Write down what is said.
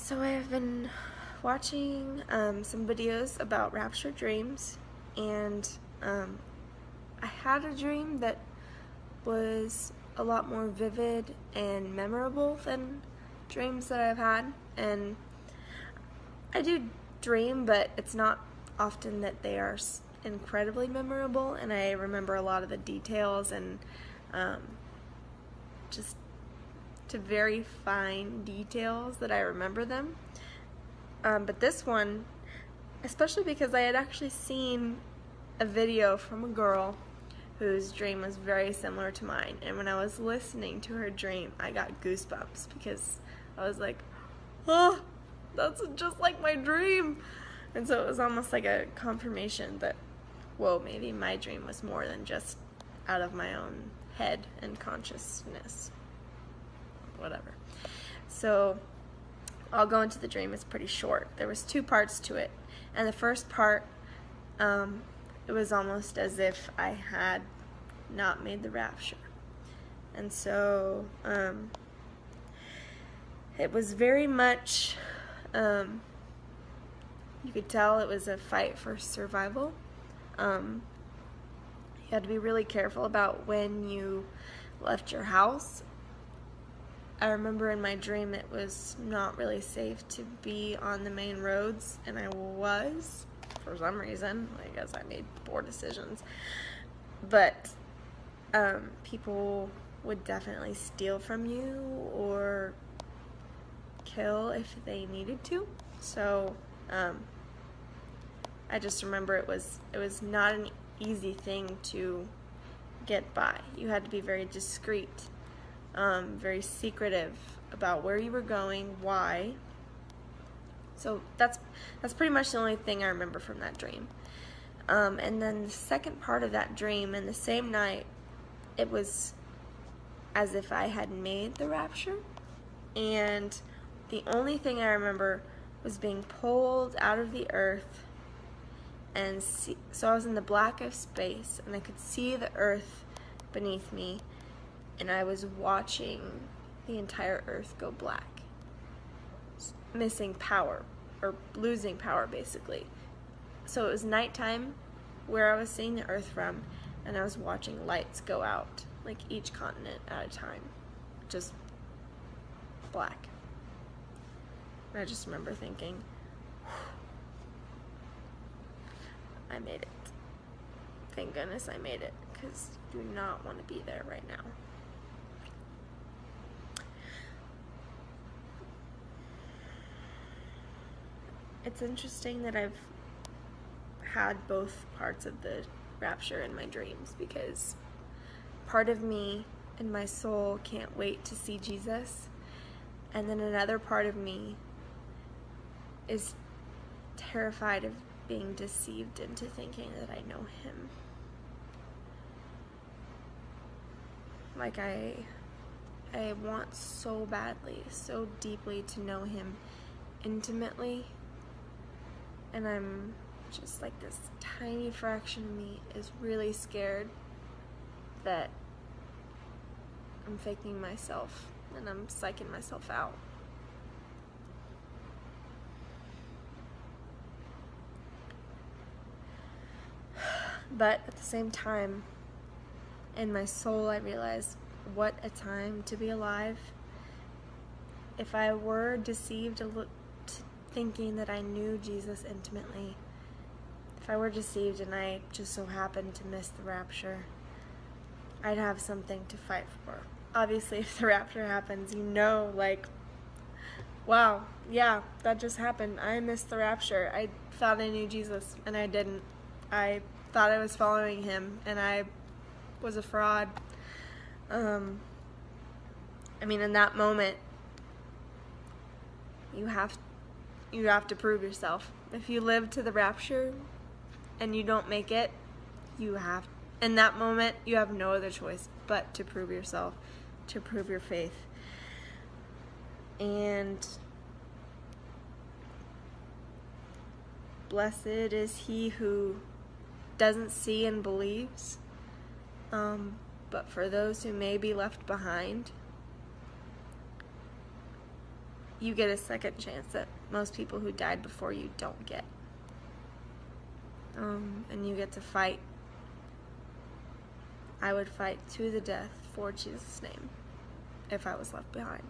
So I have been watching some videos about rapture dreams, and I had a dream that was a lot more vivid and memorable than dreams that I've had. And I do dream, but it's not often that they are incredibly memorable, and I remember a lot of the details and just to very fine details that I remember them. But this one, especially because I had actually seen a video from a girl whose dream was very similar to mine, and when I was listening to her dream, I got goosebumps because I was like, oh, that's just like my dream. And so it was almost like a confirmation that, whoa, maybe my dream was more than just out of my own head and consciousness. Whatever. So I'll go into the dream. It's pretty short. There was 2 parts to it, and the first part, it was almost as if I had not made the rapture. And so it was very much, you could tell it was a fight for survival. You had to be really careful about when you left your house. I remember in my dream it was not really safe to be on the main roads, and I was, for some reason. I guess I made poor decisions. But people would definitely steal from you or kill if they needed to. So I just remember it was not an easy thing to get by. You had to be very discreet. Very secretive about where you were going, why. So that's pretty much the only thing I remember from that dream. And then the second part of that dream, in the same night, it was as if I had made the rapture, and the only thing I remember was being pulled out of the earth, and so I was in the black of space, and I could see the earth beneath me, and I was watching the entire earth go black, missing power, or losing power, basically. So it was nighttime where I was seeing the earth from, and I was watching lights go out, like each continent at a time, just black. And I just remember thinking, I made it. Thank goodness I made it, because I do not want to be there right now. It's interesting that I've had both parts of the rapture in my dreams, because part of me and my soul can't wait to see Jesus, and then another part of me is terrified of being deceived into thinking that I know him. Like I want so badly, so deeply to know him intimately. And I'm just like, this tiny fraction of me is really scared that I'm faking myself and I'm psyching myself out. But at the same time, in my soul, I realize what a time to be alive. If I were deceived thinking that I knew Jesus intimately, if I were deceived and I just so happened to miss the rapture, I'd have something to fight for. Obviously, if the rapture happens, you know, like, wow, yeah, that just happened. I missed the rapture. I thought I knew Jesus, and I didn't. I thought I was following him, and I was a fraud. I mean, in that moment, you have to prove yourself. If you live to the rapture and you don't make it, in that moment, you have no other choice but to prove yourself, to prove your faith. And blessed is he who doesn't see and believes. But for those who may be left behind, you get a second chance that most people who died before you don't get. And you get to fight. I would fight to the death for Jesus' name if I was left behind.